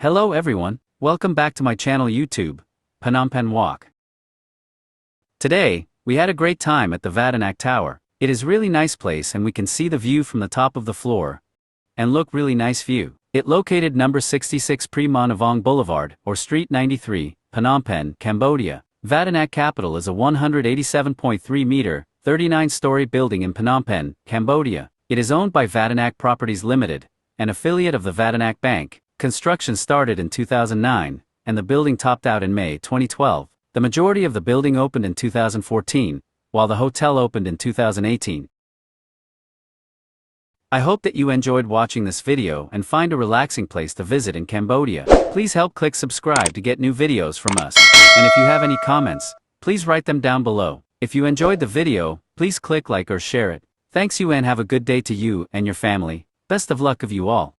Hello everyone, welcome back to my channel YouTube, Phnom Penh Walk. Today, we had a great time at the Vattanac Tower. It is really nice place and we can see the view from the top of the floor. And look really nice view. It located number 66 Preah Monivong Blvd, or Street 93, Phnom Penh, Cambodia. Vattanac capital is a 187.3 meter, 39-story building in Phnom Penh, Cambodia. It is owned by Vattanac Properties Limited, an affiliate of the Vattanac Bank. Construction started in 2009, and the building topped out in May 2012. The majority of the building opened in 2014, while the hotel opened in 2018. I hope that you enjoyed watching this video and find a relaxing place to visit in Cambodia. Please help click subscribe to get new videos from us. And if you have any comments, please write them down below. If you enjoyed the video, please click like or share it. Thanks you and have a good day to you and your family. Best of luck of you all.